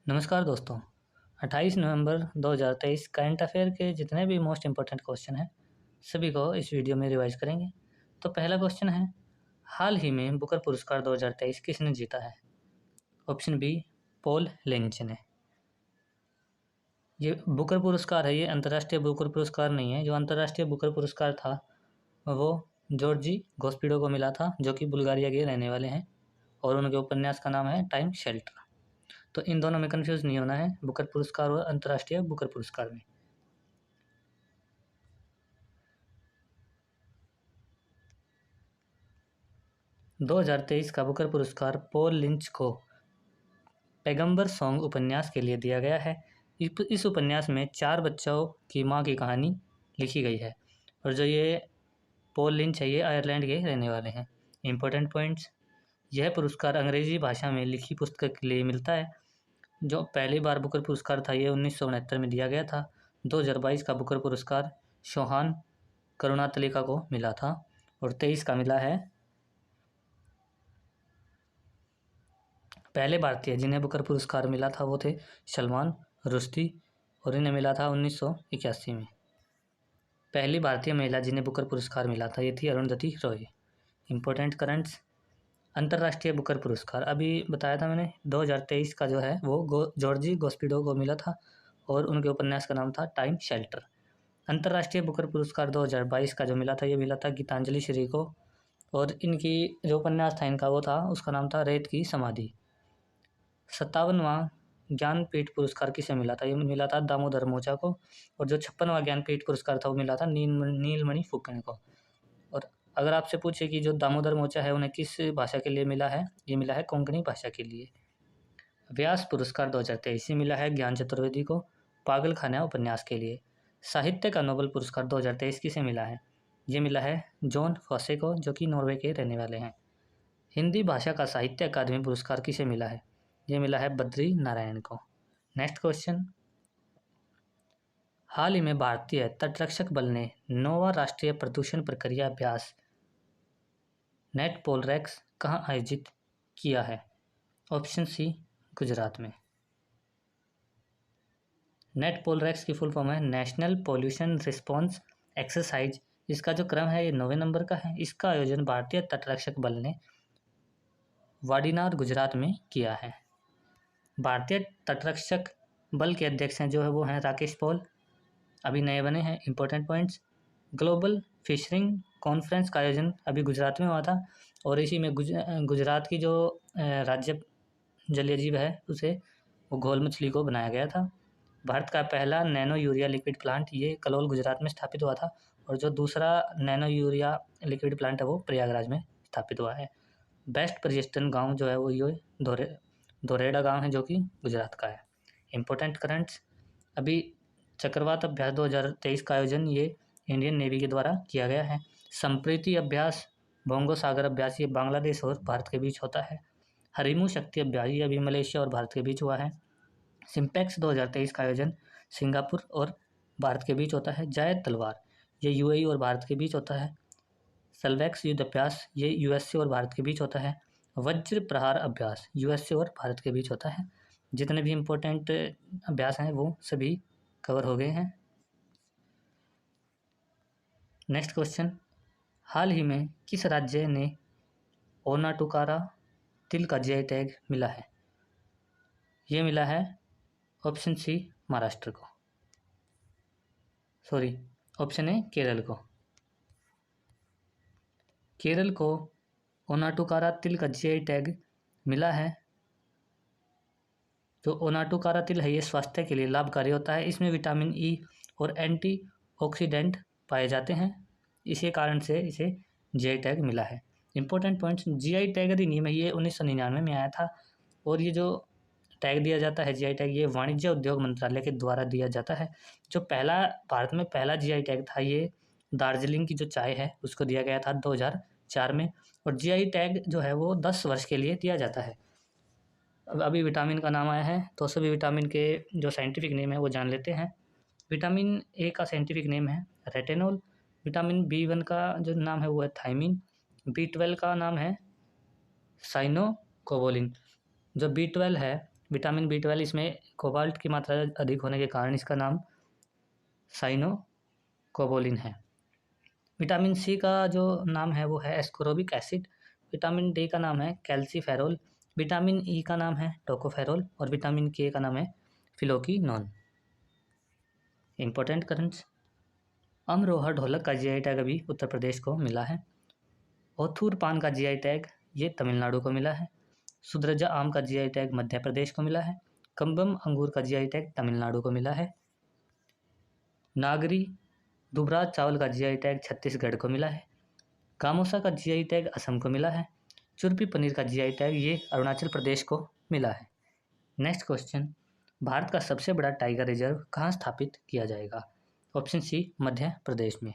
नमस्कार दोस्तों। 28 नवंबर 2023 current affair के जितने भी मोस्ट इम्पोर्टेंट क्वेश्चन हैं सभी को इस वीडियो में रिवाइज करेंगे। तो पहला क्वेश्चन है, हाल ही में बुकर पुरस्कार 2023 किसने जीता है? ऑप्शन बी, पॉल लिंच ने। ये बुकर पुरस्कार है, ये अंतर्राष्ट्रीय बुकर पुरस्कार नहीं है। जो अंतर्राष्ट्रीय बुकर पुरस्कार था वो जॉर्जी गोस्पिडो को मिला था, जो कि बुल्गारिया के रहने वाले हैं, और उनके उपन्यास का नाम है टाइम शेल्टर। तो इन दोनों में कंफ्यूज नहीं होना है, बुकर पुरस्कार और अंतर्राष्ट्रीय बुकर पुरस्कार में। दो 2023 का बुकर पुरस्कार पॉल लिंच को पैगंबर सॉन्ग उपन्यास के लिए दिया गया है। इस उपन्यास में 4 बच्चों की माँ की कहानी लिखी गई है, और जो ये पॉल लिंच है ये आयरलैंड के रहने वाले हैं। इम्पोर्टेंट पॉइंट्स, यह पुरस्कार अंग्रेजी भाषा में लिखी पुस्तक के लिए मिलता है। जो पहली बार बुकर पुरस्कार था ये 1969 में दिया गया था। 2022 का बुकर पुरस्कार शोहान करुणातलिका को मिला था, और 23 का मिला है पहले भारतीय जिन्हें बुकर पुरस्कार मिला था वो थे सलमान रुश्दी, और इन्हें मिला था 1981 में। पहली भारतीय महिला जिन्हें बुकर पुरस्कार मिला था ये थी अरुंधति रॉय। इम्पोर्टेंट करंट्स, अंतर्राष्ट्रीय बुकर पुरस्कार अभी बताया था मैंने, 2023 का जो है वो जॉर्जी गोस्पिडो को मिला था, और उनके उपन्यास का नाम था टाइम शेल्टर। अंतर्राष्ट्रीय बुकर पुरस्कार 2022 का जो मिला था ये मिला था गीतांजलि श्री को, और इनकी जो उपन्यास था इनका वो था, उसका नाम था रेत की समाधि। 57वां ज्ञानपीठ पुरस्कार किसे मिला था? ये मिला था दामोदर मोचा को, और जो 56वां ज्ञानपीठ पुरस्कार था वो मिला था नीलमणि फुकन को। और अगर आपसे पूछे कि जो दामोदर मोचा है उन्हें किस भाषा के लिए मिला है, ये मिला है कोंकणी भाषा के लिए। व्यास पुरस्कार 2023 मिला है ज्ञान चतुर्वेदी को पागल खाना उपन्यास के लिए। साहित्य का नोबेल पुरस्कार 2023 किसे मिला है? ये मिला है जॉन फॉसे को, जो कि नॉर्वे के रहने वाले हैं। हिंदी भाषा का साहित्य अकादमी पुरस्कार किसे मिला है? ये मिला है बद्री नारायण को। नेक्स्ट क्वेश्चन, हाल ही में भारतीय तटरक्षक बल ने 9वां राष्ट्रीय प्रदूषण प्रक्रिया अभ्यास नेट पोलरैक्स कहाँ आयोजित किया है? ऑप्शन सी, गुजरात में। नेट पोलरैक्स की फुल फॉर्म है नेशनल पोल्यूशन रिस्पॉन्स एक्सरसाइज। इसका जो क्रम है ये 9वें नंबर का है। इसका आयोजन भारतीय तटरक्षक बल ने वाडीनार गुजरात में किया है। भारतीय तटरक्षक बल के अध्यक्ष हैं जो है वो हैं राकेश पॉल, अभी नए बने हैं। इंपॉर्टेंट पॉइंट्स, ग्लोबल फिशरिंग कॉन्फ्रेंस का आयोजन अभी गुजरात में हुआ था, और इसी में गुजरात की जो राज्य जलीय जीव है उसे वो घोल मछली को बनाया गया था। भारत का पहला नैनो यूरिया लिक्विड प्लांट ये कलोल गुजरात में स्थापित हुआ था, और जो दूसरा नैनो यूरिया लिक्विड प्लांट है वो प्रयागराज में स्थापित हुआ है। बेस्ट पर्यटन गांव जो है वो ये धोरेड़ा गांव है, जो कि गुजरात का है। इम्पोर्टेंट करंट्स, अभी चक्रवात अभ्यास 2023 का आयोजन ये इंडियन नेवी के द्वारा किया गया है। संप्रीति अभ्यास बोंगो सागर अभ्यास ये बांग्लादेश और भारत के बीच होता है। हरिमू शक्ति अभ्यास ये अभी मलेशिया और भारत के बीच हुआ है। सिम्पेक्स 2023 का आयोजन सिंगापुर और भारत के बीच होता है। जायद तलवार ये यूएई और भारत के बीच होता है। सल्वैक्स युद्ध अभ्यास ये यूएसए और भारत के बीच होता है। वज्र प्रहार अभ्यास यूएसए और भारत के बीच होता है। जितने भी इम्पोर्टेंट अभ्यास हैं वो सभी कवर हो गए हैं। नेक्स्ट क्वेश्चन, हाल ही में किस राज्य ने ओनाटुकारा तिल का जीआई टैग मिला है? ये मिला है ऑप्शन सी, महाराष्ट्र को, सॉरी ऑप्शन ए केरल को। केरल को ओनाटुकारा तिल का जीआई टैग मिला है। जो ओनाटुकारा तिल है ये स्वास्थ्य के लिए लाभकारी होता है। इसमें विटामिन ई और एंटीऑक्सीडेंट पाए जाते हैं, इसी कारण से इसे जीआई टैग मिला है। इंपॉर्टेंट पॉइंट्स, जीआई टैग अधिनियम है ये 1999 में आया था, और ये जो टैग दिया जाता है जीआई टैग ये वाणिज्य उद्योग मंत्रालय के द्वारा दिया जाता है। जो पहला भारत में पहला जीआई टैग था ये दार्जिलिंग की जो चाय है उसको दिया गया था 2004 में, और जीआई टैग जो है वो 10 वर्ष के लिए दिया जाता है। अभी विटामिन का नाम आया है तो सभी विटामिन के जो साइंटिफिक नेम है वो जान लेते हैं। विटामिन ए का साइंटिफिक नेम है रेटिनॉल। विटामिन B1 का जो नाम है वो है थायमिन। B12 का नाम है साइनोकोबोलिन। जो B12 है विटामिन B12 इसमें कोबाल्ट की मात्रा अधिक होने के कारण इसका नाम साइनोकोबोलिन है। विटामिन सी का जो नाम है वो है एस्कोरोबिक एसिड। विटामिन डी का नाम है कैल्सीफेरोल। विटामिन ई का नाम है टोकोफेरोल और विटामिन के का नाम है फिलोकिनोन। इंपॉर्टेंट करंट्स, अमरोहा ढोलक का जीआई टैग अभी उत्तर प्रदेश को मिला है। ओथूर पान का जीआई टैग ये तमिलनाडु को मिला है। सुद्रजा आम का जीआई टैग मध्य प्रदेश को मिला है। कम्बम अंगूर का जीआई टैग तमिलनाडु को मिला है। नागरी दुबराज चावल का जीआई टैग छत्तीसगढ़ को मिला है। गामोसा का जीआई टैग असम को मिला है। चुरपी पनीर का जीआई टैग ये अरुणाचल प्रदेश को मिला है। नेक्स्ट क्वेश्चन, भारत का सबसे बड़ा टाइगर रिजर्व कहाँ स्थापित किया जाएगा? ऑप्शन सी, मध्य प्रदेश में।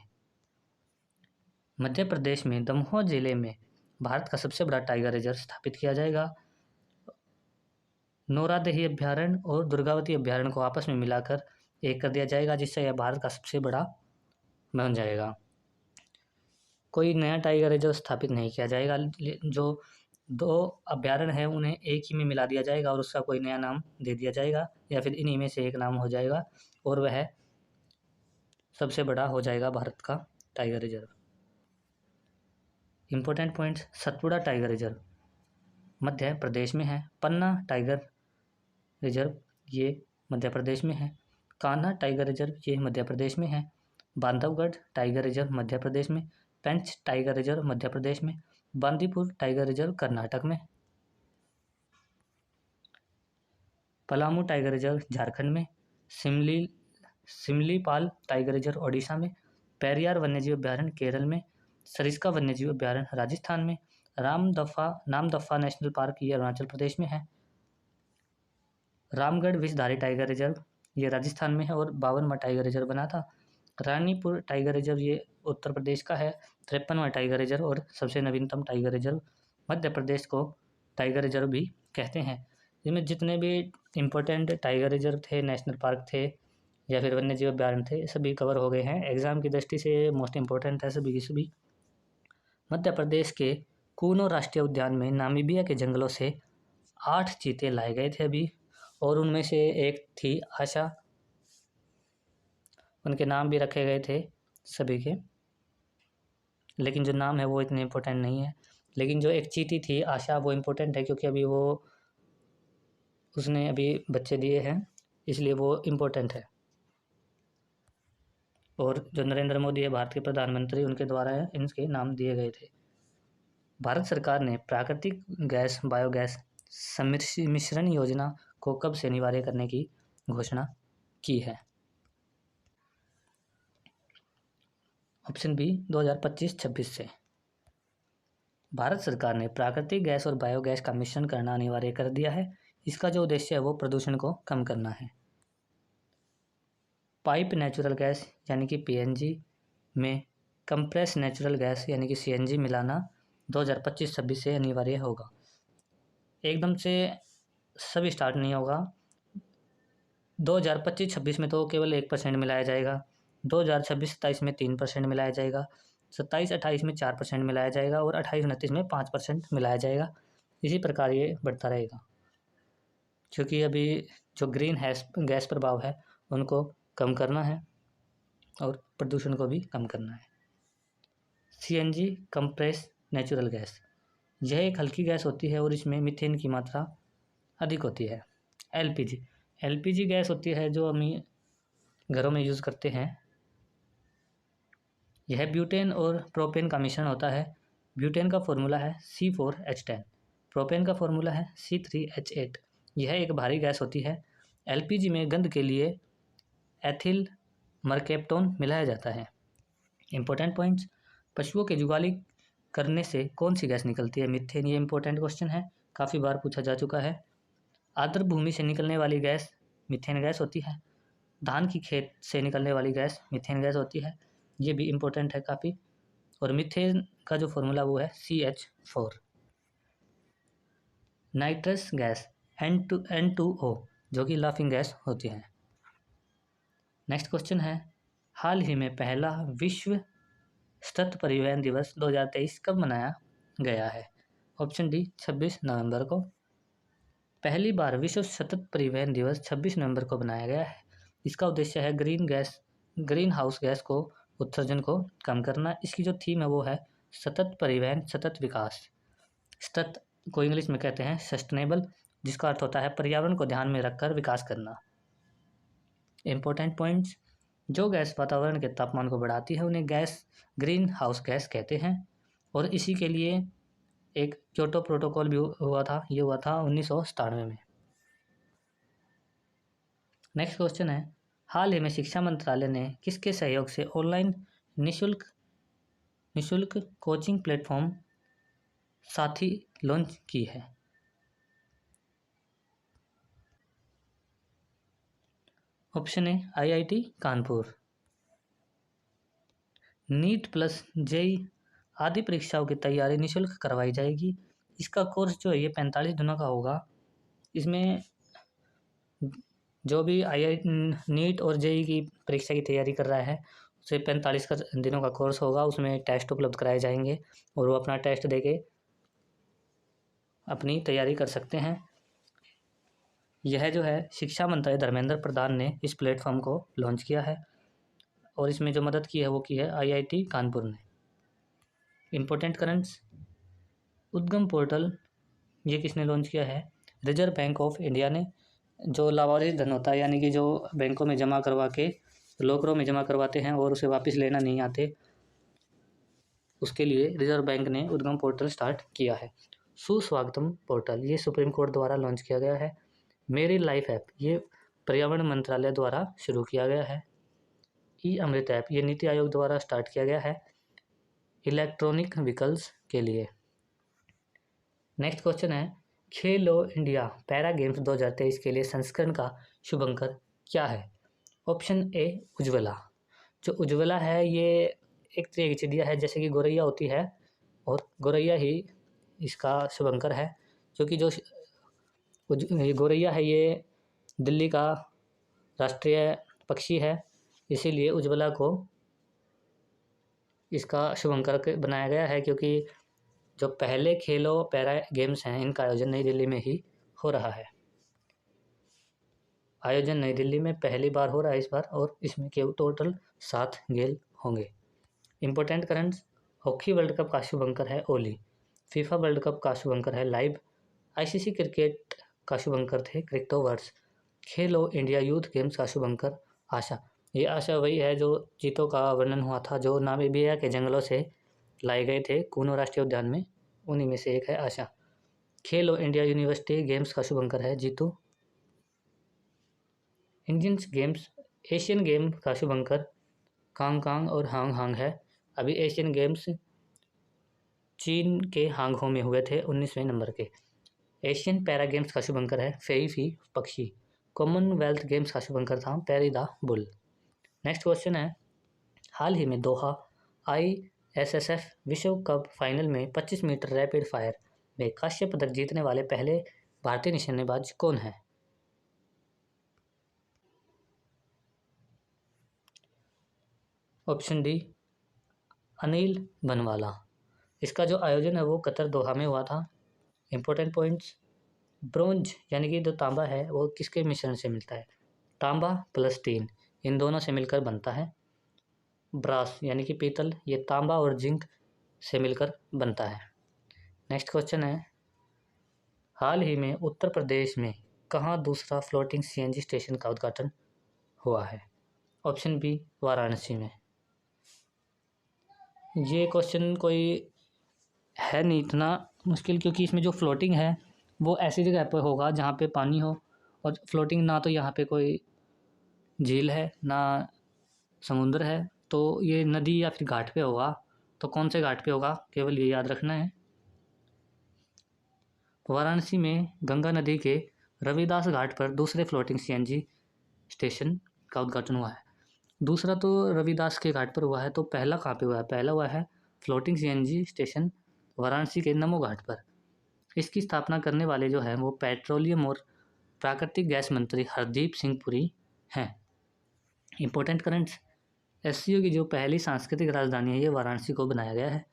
मध्य प्रदेश में दमोह जिले में भारत का सबसे बड़ा टाइगर रिजर्व स्थापित किया जाएगा। नौरादेही अभ्यारण्य और दुर्गावती अभ्यारण्य को आपस में मिलाकर एक कर दिया जाएगा, जिससे यह भारत का सबसे बड़ा बन जाएगा। कोई नया टाइगर रिजर्व स्थापित नहीं किया जाएगा। जो दो अभ्यारण्य हैं उन्हें एक ही में मिला दिया जाएगा और उसका कोई नया नाम दे दिया जाएगा, या फिर इन्हीं में से एक नाम हो जाएगा और वह सबसे बड़ा हो जाएगा भारत का tiger reserve. Important points, Satpura tiger reserve Madhya Pradesh में है। पन्ना टाइगर रिजर्व ये मध्य प्रदेश में है। कान्हा टाइगर रिजर्व ये मध्य प्रदेश में है। बांधवगढ़ टाइगर रिजर्व मध्य प्रदेश में। पेंच टाइगर रिजर्व मध्य प्रदेश में। बांदीपुर टाइगर रिजर्व कर्नाटक में। पलामू टाइगर रिजर्व झारखंड में। सिमलीपाल टाइगर रिजर्व ओडिशा में। पेरियार वन्यजीव अभ्यारण्य केरल में। सरिस्का वन्यजीव अभ्यारण्य राजस्थान में। नामदफा नेशनल पार्क ये अरुणाचल प्रदेश में है। रामगढ़ विषधारी टाइगर रिजर्व ये राजस्थान में है और 52वां टाइगर रिजर्व बना था। रानीपुर टाइगर रिजर्व ये उत्तर प्रदेश का है। 53वां टाइगर रिजर्व और सबसे नवीनतम टाइगर रिजर्व। मध्य प्रदेश को टाइगर रिजर्व भी कहते हैं। जिनमें जितने भी इम्पोर्टेंट टाइगर रिजर्व थे, नेशनल पार्क थे या फिर वन्यजीव अभ्यारण्य थे, सभी कवर हो गए हैं। एग्जाम की दृष्टि से मोस्ट इम्पोर्टेंट है सभी की सभी। मध्य प्रदेश के कूनो राष्ट्रीय उद्यान में नामीबिया के जंगलों से 8 चीते लाए गए थे अभी, और उनमें से एक थी आशा। उनके नाम भी रखे गए थे सभी के, लेकिन जो नाम है वो इतने इम्पोर्टेंट नहीं है। लेकिन जो एक चीटी थी आशा वो इम्पोर्टेंट है, क्योंकि अभी वो उसने अभी बच्चे दिए हैं, इसलिए वो इम्पोर्टेंट है। और जो नरेंद्र मोदी है भारत के प्रधानमंत्री, उनके द्वारा इनके नाम दिए गए थे। भारत सरकार ने प्राकृतिक गैस बायोगैस मिश्रण योजना को कब से अनिवार्य करने की घोषणा की है? ऑप्शन बी, 2025-26 से। भारत सरकार ने प्राकृतिक गैस और बायोगैस का मिश्रण करना अनिवार्य कर दिया है। इसका जो उद्देश्य है वो प्रदूषण को कम करना है। पाइप नेचुरल गैस यानी कि PNG में कंप्रेस नेचुरल गैस यानी कि CNG मिलाना 2025-26 से अनिवार्य होगा। एकदम से सभी स्टार्ट नहीं होगा। 2025-26 में तो केवल 1% मिलाया जाएगा। 2026-27 में 3% मिलाया जाएगा। 27-28 में 4% मिलाया जाएगा और 28-29 में 5% मिलाया जाएगा। इसी प्रकार ये बढ़ता रहेगा, क्योंकि अभी जो ग्रीन गैस प्रभाव है उनको कम करना है और प्रदूषण को भी कम करना है। CNG कंप्रेस नेचुरल गैस यह एक हल्की गैस होती है और इसमें मीथेन की मात्रा अधिक होती है। LPG गैस होती है जो हम घरों में यूज़ करते हैं। यह ब्यूटेन और प्रोपेन का मिश्रण होता है। ब्यूटेन का फॉर्मूला है C4H10, प्रोपेन का फॉर्मूला है C3H8। यह एक भारी गैस होती है। LPG में गंध के लिए एथिल मरकेप्टोन मिलाया जाता है। इंपॉर्टेंट पॉइंट्स, पशुओं के जुगाली करने से कौन सी गैस निकलती है? मीथेन। ये इंपॉर्टेंट क्वेश्चन है, काफ़ी बार पूछा जा चुका है। आर्द्र भूमि से निकलने वाली गैस मीथेन गैस होती है। धान की खेत से निकलने वाली गैस मीथेन गैस होती है। ये भी इम्पोर्टेंट है काफ़ी। और मीथेन का जो फॉर्मूला वो है CH4। नाइट्रस गैस N2O जो कि लाफिंग गैस होती है। नेक्स्ट क्वेश्चन है, हाल ही में पहला विश्व सतत परिवहन दिवस 2023 कब मनाया गया है? ऑप्शन डी, 26 नवंबर को। पहली बार विश्व सतत परिवहन दिवस 26 नवंबर को मनाया गया है। इसका उद्देश्य है ग्रीन हाउस गैस को उत्सर्जन को कम करना। इसकी जो थीम है वो है सतत परिवहन सतत विकास। सतत को इंग्लिश में कहते हैं सस्टेनेबल, जिसका अर्थ होता है पर्यावरण को ध्यान में रखकर विकास करना। इंपॉर्टेंट पॉइंट्स, जो गैस वातावरण के तापमान को बढ़ाती है उन्हें ग्रीन हाउस गैस कहते हैं, और इसी के लिए एक क्योटो प्रोटोकॉल भी हुआ था, ये हुआ था 1997 में। नेक्स्ट क्वेश्चन है, हाल ही में शिक्षा मंत्रालय ने किसके सहयोग से ऑनलाइन निशुल्क कोचिंग प्लेटफॉर्म साथी लॉन्च की है? Option A IIT Kanpur. NEET plus JEE आदि परीक्षाओं की तैयारी निशुल्क करवाई जाएगी। इसका कोर्स जो है ये 45 दिनों का होगा। इसमें जो भी नीट और जेई की परीक्षा की तैयारी कर रहा है उसे 45 दिनों का कोर्स होगा। उसमें टेस्ट उपलब्ध कराए जाएंगे और वो अपना टेस्ट देके अपनी तैयारी कर सकते हैं। यह जो है शिक्षा मंत्री धर्मेंद्र प्रधान ने इस प्लेटफॉर्म को लॉन्च किया है, और इसमें जो मदद की है वो की है IIT कानपुर ने। इम्पोर्टेंट करंट्स, उद्गम पोर्टल ये किसने लॉन्च किया है? रिजर्व बैंक ऑफ इंडिया ने। जो लावारिस धन होता है, यानी कि जो बैंकों में जमा करवा के लॉकरों में जमा करवाते हैं और उसे वापस लेना नहीं आते, उसके लिए रिजर्व बैंक ने उद्गम पोर्टल स्टार्ट किया है। सुस्वागतम पोर्टल ये सुप्रीम कोर्ट द्वारा लॉन्च किया गया है। मेरी लाइफ ऐप ये पर्यावरण मंत्रालय द्वारा शुरू किया गया है। ई अमृत ऐप ये नीति आयोग द्वारा स्टार्ट किया गया है इलेक्ट्रॉनिक व्हीकल्स के लिए। नेक्स्ट क्वेश्चन है, खेलो इंडिया पैरा गेम्स 2023 के लिए संस्करण का शुभंकर क्या है? ऑप्शन ए उज्ज्वला। जो उज्ज्वला है ये एक तरह की चिड़िया है, जैसे कि गौरैया होती है, और गौरैया ही इसका शुभंकर है। क्योंकि जो गौरैया है ये दिल्ली का राष्ट्रीय पक्षी है, इसीलिए उज्ज्वला को इसका शुभंकर बनाया गया है। क्योंकि जो पहले खेलो पैरा गेम्स हैं इनका आयोजन नई दिल्ली में ही हो रहा है। आयोजन नई दिल्ली में पहली बार हो रहा है इस बार, और इसमें केवल टोटल 7 खेल होंगे। Important currents, hockey world cup का शुभंकर है ओली। फीफा वर्ल्ड कप का शुभंकर है लाइव। ICC क्रिकेट का शुभंकर थे क्रिप्टोवर्स। खेलो इंडिया यूथ गेम्स का शुभंकर आशा। ये आशा वही है जो चीतों का वर्णन हुआ था, जो नामीबिया के जंगलों से लाए गए थे कूनो राष्ट्रीय उद्यान में, उन्हीं में से एक है आशा। खेलो इंडिया यूनिवर्सिटी गेम्स का शुभंकर है Jeetu. Indian games Asian game का शुभंकर कांग और हांग है। अभी एशियन गेम्स चीन के हांगहो में हुए थे 19वें नंबर के। एशियन पैरा गेम्स का शुभंकर है फेईफी पक्षी। कॉमनवेल्थ गेम्स का शुभंकर था पैरी द बुल। नेक्स्ट क्वेश्चन है, हाल ही में दोहा ISSF विश्व कप फाइनल में 25 मीटर रैपिड फायर में कांस्य पदक जीतने वाले पहले भारतीय निशानेबाज कौन है? ऑप्शन डी अनिल बनवाला। इसका जो आयोजन है वो कतर दोहा में हुआ था। इंपॉर्टेंट पॉइंट्स, ब्रोंज यानी कि जो तांबा है वो किसके मिश्रण से मिलता है? तांबा प्लस टीन, इन दोनों से मिलकर बनता है। ब्रास यानी कि पीतल, ये तांबा और जिंक से मिलकर बनता है। नेक्स्ट क्वेश्चन है, हाल ही में उत्तर प्रदेश में कहाँ दूसरा फ्लोटिंग CNG स्टेशन का उद्घाटन हुआ है? ऑप्शन बी वाराणसी में। ये क्वेश्चन कोई है नहीं इतना मुश्किल, क्योंकि इसमें जो फ्लोटिंग है वो ऐसी जगह पर होगा जहाँ पे पानी हो, और फ्लोटिंग ना तो यहाँ पे कोई झील है ना समुद्र है, तो ये नदी या फिर घाट पे होगा। तो कौन से घाट पे होगा केवल ये याद रखना है। वाराणसी में गंगा नदी के रविदास घाट पर दूसरे फ्लोटिंग CNG स्टेशन का उद्घाटन हुआ है। दूसरा तो रविदास के घाट पर हुआ है, तो पहला कहाँ पे हुआ है? पहला हुआ है फ्लोटिंग CNG स्टेशन वाराणसी के नमो घाट पर। इसकी स्थापना करने वाले जो हैं वो पेट्रोलियम और प्राकृतिक गैस मंत्री हरदीप सिंह पुरी हैं। इंपॉर्टेंट करंट्स, SCO की जो पहली सांस्कृतिक राजधानी है ये वाराणसी को बनाया गया है।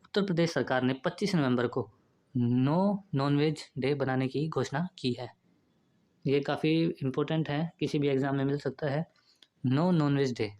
उत्तर प्रदेश सरकार ने 25 नवंबर को नो नॉनवेज डे बनाने की घोषणा की है। ये काफ़ी इम्पोर्टेंट है, किसी भी एग्ज़ाम में मिल सकता है। No nonveg day